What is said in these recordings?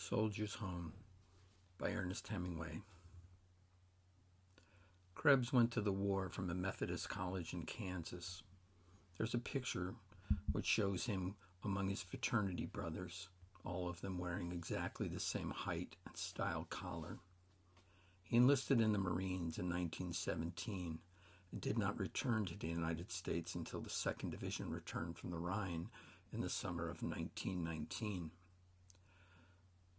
Soldier's Home by Ernest Hemingway. Krebs went to the war from a Methodist college in Kansas. There's a picture which shows him among his fraternity brothers, all of them wearing exactly the same height and style collar. He enlisted in the Marines in 1917 and did not return to the United States until the 2nd Division returned from the Rhine in the summer of 1919.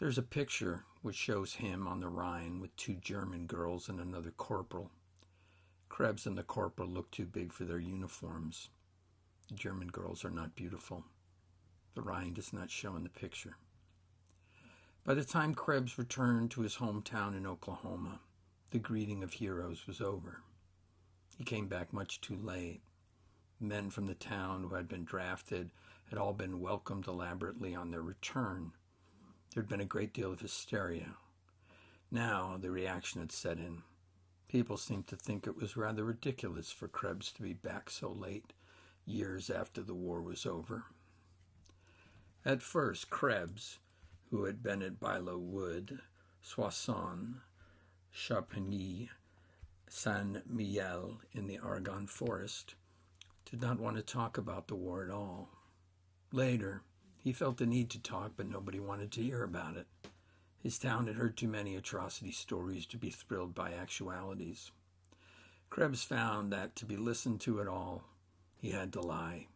There's a picture which shows him on the Rhine with 2 German girls and another corporal. Krebs and the corporal look too big for their uniforms. The German girls are not beautiful. The Rhine does not show in the picture. By the time Krebs returned to his hometown in Oklahoma, the greeting of heroes was over. He came back much too late. Men from the town who had been drafted had all been welcomed elaborately on their return. There had been a great deal of hysteria. Now the reaction had set in. People seemed to think it was rather ridiculous for Krebs to be back so late, years after the war was over. At first, Krebs, who had been at Bilo Wood, Soissons, Champigny, Saint-Mihiel in the Argonne forest, did not want to talk about the war at all. Later, he felt the need to talk, but nobody wanted to hear about it. His town had heard too many atrocity stories to be thrilled by actualities. Krebs found that to be listened to at all, he had to lie.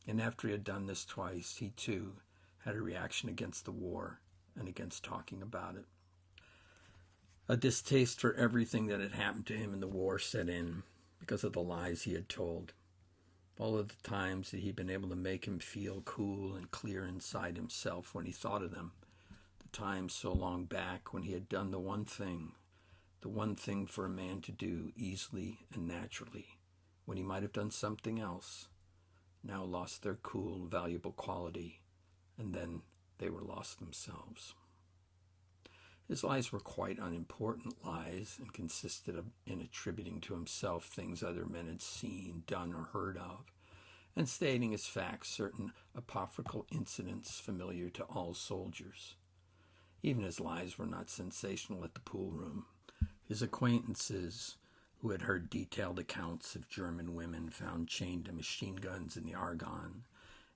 And after he had done this twice, he too had a reaction against the war and against talking about it. A distaste for everything that had happened to him in the war set in because of the lies he had told. All of the times that he'd been able to make him feel cool and clear inside himself when he thought of them. The times so long back when he had done the one thing for a man to do easily and naturally, when he might have done something else, now lost their cool, valuable quality, and then they were lost themselves. His lies were quite unimportant lies and consisted in attributing to himself things other men had seen, done, or heard of, and stating as facts certain apocryphal incidents familiar to all soldiers. Even his lies were not sensational at the pool room. His acquaintances, who had heard detailed accounts of German women found chained to machine guns in the Argonne,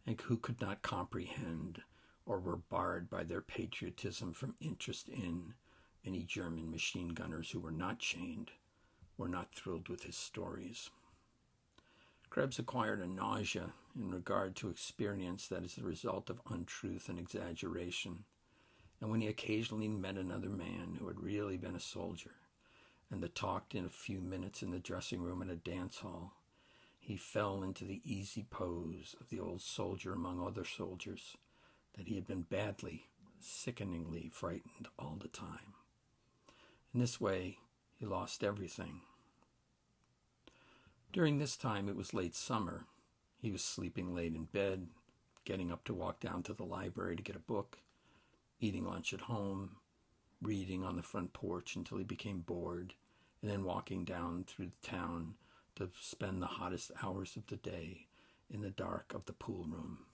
and who could not comprehend or were barred by their patriotism from interest in any German machine gunners who were not chained, were not thrilled with his stories. Krebs acquired a nausea in regard to experience that is the result of untruth and exaggeration, and when he occasionally met another man who had really been a soldier, and that talked in a few minutes in the dressing room at a dance hall, he fell into the easy pose of the old soldier among other soldiers, that he had been badly, sickeningly frightened all the time. In this way, he lost everything. During this time, it was late summer. He was sleeping late in bed, getting up to walk down to the library to get a book, eating lunch at home, reading on the front porch until he became bored, and then walking down through the town to spend the hottest hours of the day in the dark of the pool room.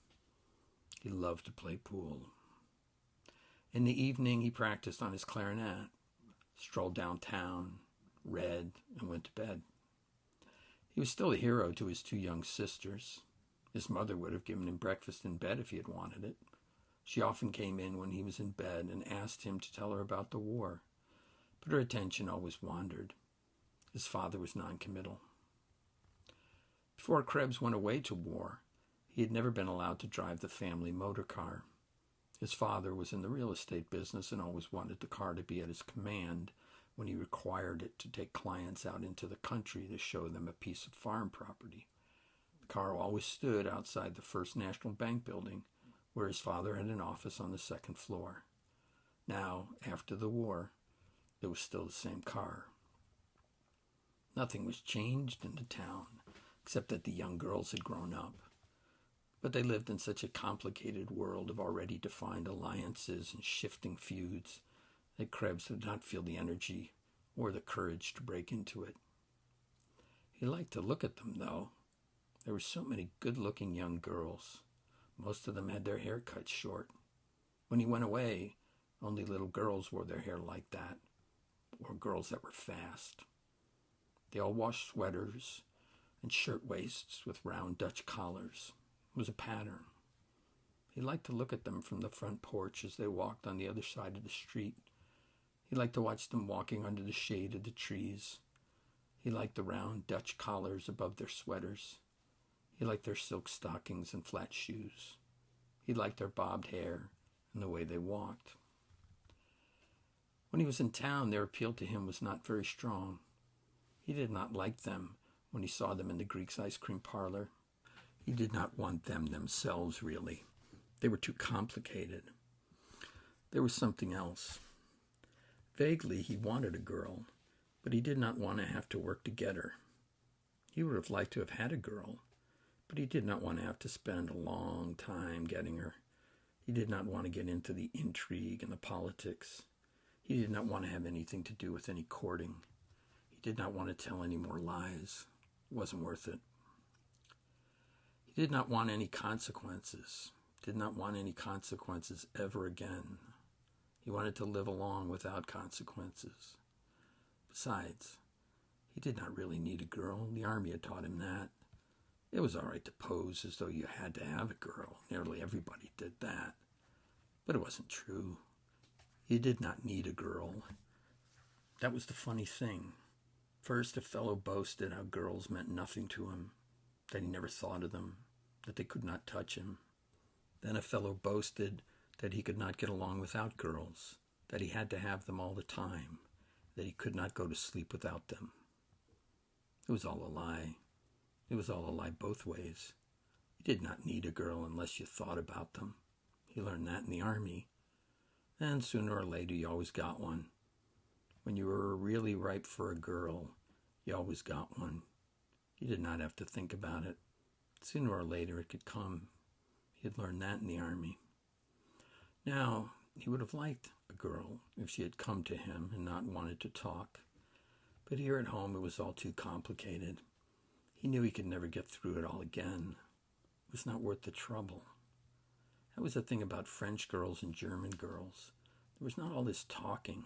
He loved to play pool. In the evening, he practiced on his clarinet, strolled downtown, read, and went to bed. He was still a hero to his 2 young sisters. His mother would have given him breakfast in bed if he had wanted it. She often came in when he was in bed and asked him to tell her about the war, but her attention always wandered. His father was noncommittal. Before Krebs went away to war, he had never been allowed to drive the family motor car. His father was in the real estate business and always wanted the car to be at his command when he required it to take clients out into the country to show them a piece of farm property. The car always stood outside the First National Bank building, where his father had an office on the 2nd floor. Now, after the war, it was still the same car. Nothing was changed in the town, except that the young girls had grown up. But they lived in such a complicated world of already defined alliances and shifting feuds that Krebs did not feel the energy or the courage to break into it. He liked to look at them, though. There were so many good-looking young girls. Most of them had their hair cut short. When he went away, Only little girls wore their hair like that, or girls that were fast. They all wore sweaters and shirtwaists with round Dutch collars. It was a pattern. He liked to look at them from the front porch as they walked on the other side of the street. He liked to watch them walking under the shade of the trees. He liked the round Dutch collars above their sweaters. He liked their silk stockings and flat shoes. He liked their bobbed hair and the way they walked. When he was in town, their appeal to him was not very strong. He did not like them when he saw them in the Greek's ice cream parlor. He did not want them themselves, really. They were too complicated. There was something else. Vaguely, he wanted a girl, but he did not want to have to work to get her. He would have liked to have had a girl, but he did not want to have to spend a long time getting her. He did not want to get into the intrigue and the politics. He did not want to have anything to do with any courting. He did not want to tell any more lies. It wasn't worth it. He did not want any consequences. Did not want any consequences ever again. He wanted to live along without consequences. Besides, he did not really need a girl. The army had taught him that. It was all right to pose as though you had to have a girl. Nearly everybody did that. But it wasn't true. He did not need a girl. That was the funny thing. First, a fellow boasted how girls meant nothing to him, that he never thought of them, that they could not touch him. Then a fellow boasted that he could not get along without girls, that he had to have them all the time, that he could not go to sleep without them. It was all a lie. It was all a lie both ways. You did not need a girl unless you thought about them. He learned that in the army. And sooner or later, you always got one. When you were really ripe for a girl, you always got one. You did not have to think about it. Sooner or later, it could come. He had learned that in the army. Now, he would have liked a girl if she had come to him and not wanted to talk. But here at home, it was all too complicated. He knew he could never get through it all again. It was not worth the trouble. That was the thing about French girls and German girls. There was not all this talking.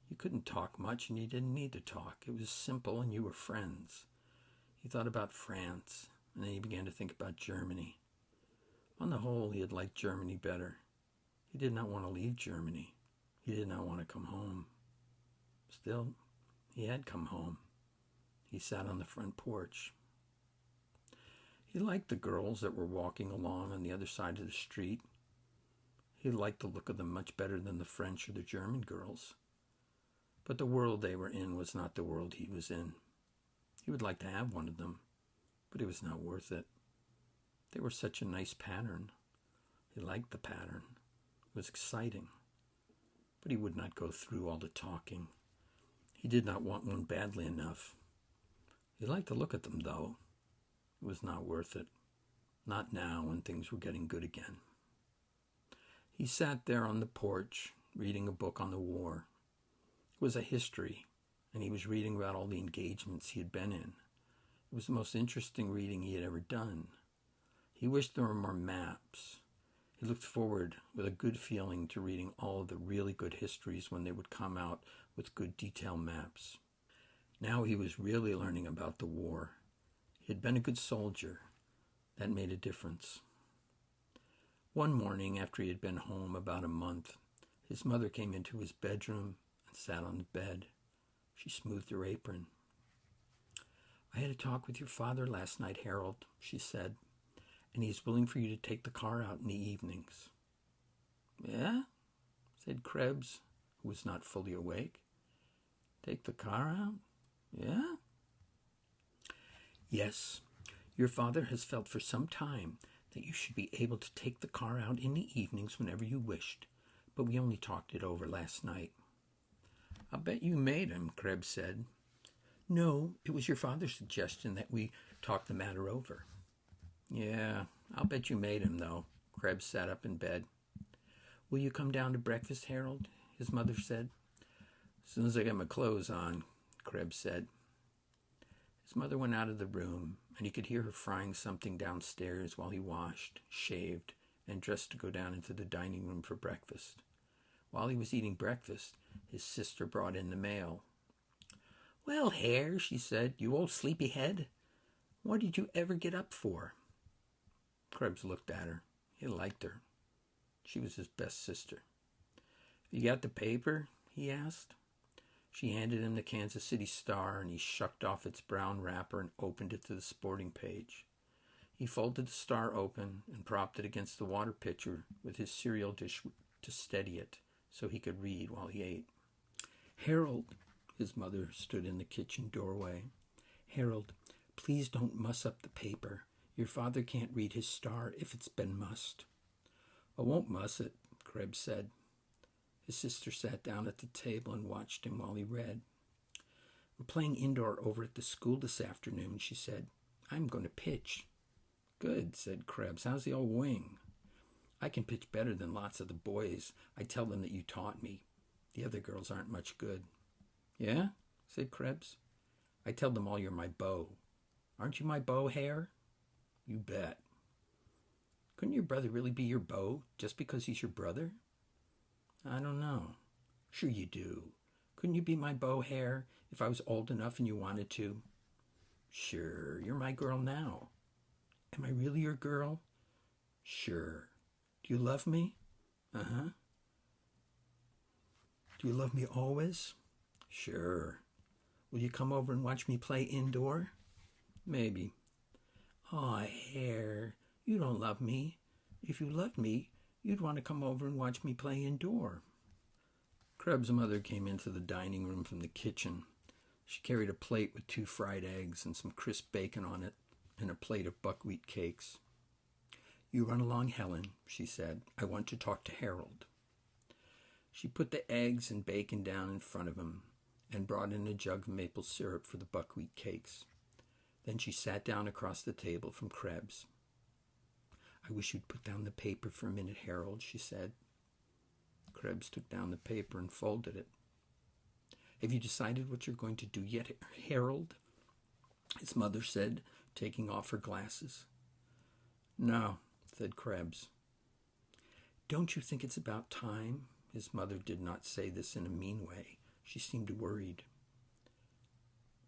You couldn't talk much and you didn't need to talk. It was simple and you were friends. He thought about France, and then he began to think about Germany. On the whole, he had liked Germany better. He did not want to leave Germany. He did not want to come home. Still, he had come home. He sat on the front porch. He liked the girls that were walking along on the other side of the street. He liked the look of them much better than the French or the German girls. But the world they were in was not the world he was in. He would like to have one of them, but it was not worth it. They were such a nice pattern. He liked the pattern. It was exciting. But he would not go through all the talking. He did not want one badly enough. He liked to look at them, though. It was not worth it. Not now when things were getting good again. He sat there on the porch, reading a book on the war. It was a history, and he was reading about all the engagements he had been in. It was the most interesting reading he had ever done. He wished there were more maps. He looked forward with a good feeling to reading all of the really good histories when they would come out with good detail maps. Now he was really learning about the war. He had been a good soldier. That made a difference. One morning, after he had been home about a month, his mother came into his bedroom and sat on the bed. She smoothed her apron. "I had a talk with your father last night, Harold," she said, "and he is willing for you to take the car out in the evenings." "Yeah?" said Krebs, who was not fully awake. "Take the car out? Yeah?" "Yes. Your father has felt for some time that you should be able to take the car out in the evenings whenever you wished, but we only talked it over last night." "I'll bet you made him," Krebs said. "No, it was your father's suggestion that we talk the matter over." "Yeah, I'll bet you made him, though." Krebs sat up in bed. "Will you come down to breakfast, Harold?" his mother said. "As soon as I get my clothes on," Krebs said. His mother went out of the room, and he could hear her frying something downstairs while he washed, shaved, and dressed to go down into the dining room for breakfast. While he was eating breakfast, his sister brought in the mail. "Well, Hare," she said, "you old sleepyhead, what did you ever get up for?" Krebs looked at her. He liked her. She was his best sister. "You got the paper?" he asked. She handed him the Kansas City Star, and he shucked off its brown wrapper and opened it to the sporting page. He folded the Star open and propped it against the water pitcher with his cereal dish to steady it so he could read while he ate. "Harold," his mother stood in the kitchen doorway. "Harold, please don't muss up the paper. Your father can't read his Star if it's been mussed." "I won't muss it," Krebs said. His sister sat down at the table and watched him while he read. "We're playing indoor over at the school this afternoon," she said. "I'm going to pitch." "Good," said Krebs. "How's the old wing?" "I can pitch better than lots of the boys. I tell them that you taught me. The other girls aren't much good." "Yeah?" said Krebs. "I tell them all you're my beau. Aren't you my beau, Hare?" "You bet." "Couldn't your brother really be your beau just because he's your brother?" "I don't know." "Sure you do. Couldn't you be my beau, Hare, if I was old enough and you wanted to?" "Sure, you're my girl now." "Am I really your girl?" "Sure." "Do you love me?" "Uh-huh." "Do you love me always?" "Sure." "Will you come over and watch me play indoor?" "Maybe." "Aw, Hare, you don't love me. If you loved me, you'd want to come over and watch me play indoor." Krebs' mother came into the dining room from the kitchen. She carried a plate with 2 fried eggs and some crisp bacon on it, and a plate of buckwheat cakes. "You run along, Helen," she said. "I want to talk to Harold." She put the eggs and bacon down in front of him and brought in a jug of maple syrup for the buckwheat cakes. Then she sat down across the table from Krebs. "I wish you'd put down the paper for a minute, Harold," she said. Krebs took down the paper and folded it. "Have you decided what you're going to do yet, Harold?" his mother said, taking off her glasses. "No," said Krebs. "Don't you think it's about time?" His mother did not say this in a mean way. She seemed worried.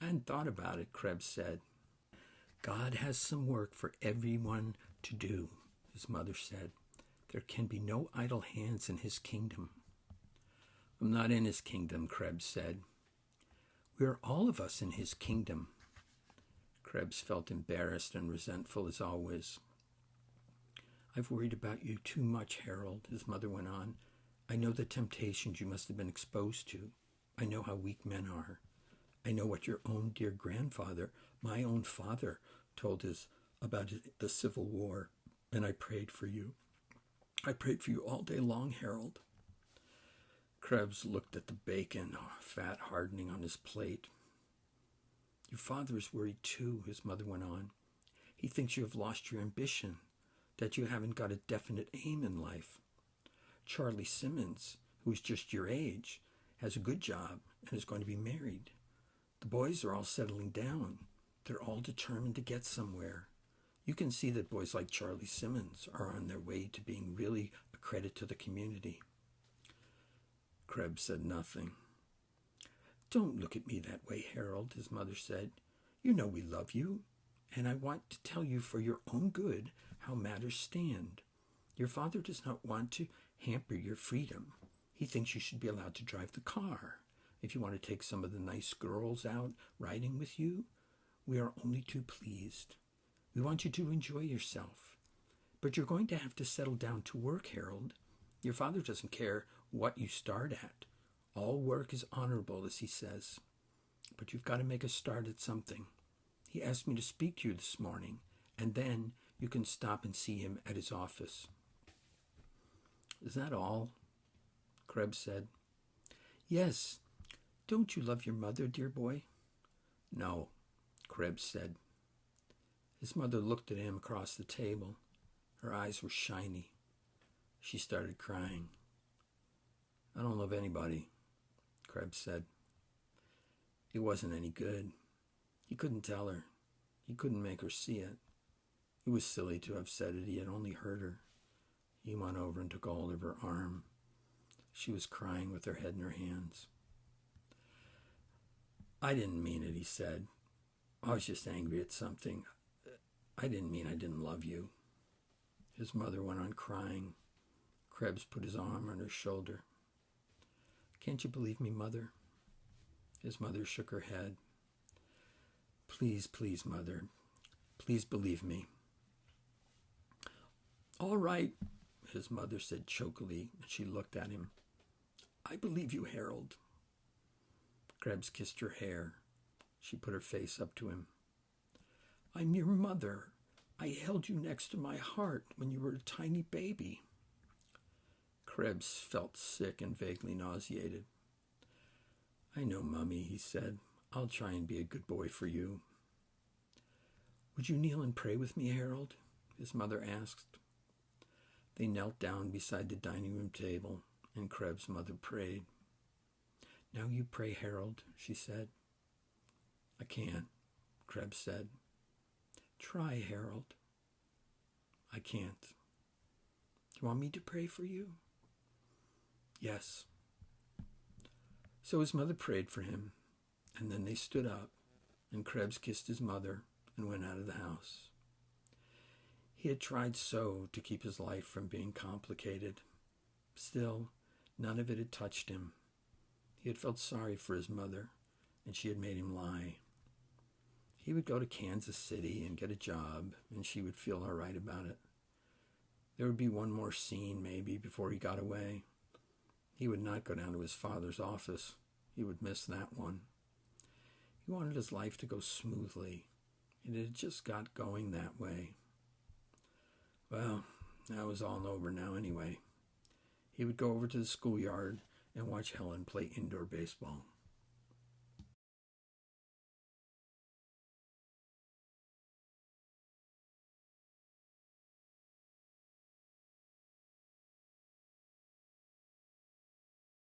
"I hadn't thought about it," Krebs said. "God has some work for everyone to do," his mother said. "There can be no idle hands in his kingdom." "I'm not in his kingdom," Krebs said. "We are all of us in his kingdom." Krebs felt embarrassed and resentful as always. "I've worried about you too much, Harold," his mother went on. "I know the temptations you must have been exposed to. I know how weak men are. I know what your own dear grandfather, my own father, told us about the Civil War, and I prayed for you. I prayed for you all day long, Harold." Krebs looked at the bacon, fat hardening on his plate. "Your father is worried too," his mother went on. "He thinks you have lost your ambition, that you haven't got a definite aim in life. Charlie Simmons, who is just your age, has a good job and is going to be married. The boys are all settling down. They're all determined to get somewhere. You can see that boys like Charlie Simmons are on their way to being really a credit to the community." Krebs said nothing. "Don't look at me that way, Harold," his mother said. "You know we love you, and I want to tell you for your own good how matters stand. Your father does not want to hamper your freedom. He thinks you should be allowed to drive the car. If you want to take some of the nice girls out riding with you, we are only too pleased. We want you to enjoy yourself. But you're going to have to settle down to work, Harold. Your father doesn't care what you start at. All work is honorable, as he says. But you've got to make a start at something. He asked me to speak to you this morning, and then you can stop and see him at his office." "Is that all?" Krebs said. "Yes. Don't you love your mother, dear boy?" "No," Krebs said. His mother looked at him across the table. Her eyes were shiny. She started crying. "I don't love anybody," Krebs said. It wasn't any good. He couldn't tell her. He couldn't make her see it. It was silly to have said it. He had only hurt her. He went over and took hold of her arm. She was crying with her head in her hands. I didn't mean it, he said. I was just angry at something. I didn't mean I didn't love you. His mother went on crying. Krebs put his arm on her shoulder. Can't you believe me, Mother? His mother shook her head. Please, please, Mother. Please believe me. All right, his mother said chokily, and she looked at him. I believe you, Harold. Krebs kissed her hair. She put her face up to him. I'm your mother. I held you next to my heart when you were a tiny baby. Krebs felt sick and vaguely nauseated. I know, Mummy, he said. I'll try and be a good boy for you. Would you kneel and pray with me, Harold? His mother asked. They knelt down beside the dining room table, and Krebs' mother prayed. Now you pray, Harold, she said. I can't, Krebs said. Try, Harold. I can't. Do you want me to pray for you? Yes. So his mother prayed for him, and then they stood up, and Krebs kissed his mother and went out of the house. He had tried so to keep his life from being complicated. Still, none of it had touched him. He had felt sorry for his mother, and she had made him lie. He would go to Kansas City and get a job, and she would feel all right about it. There would be one more scene, maybe, before he got away. He would not go down to his father's office. He would miss that one. He wanted his life to go smoothly. It had just got going that way. Well, that was all over now anyway. He would go over to the schoolyard and watch Helen play indoor baseball.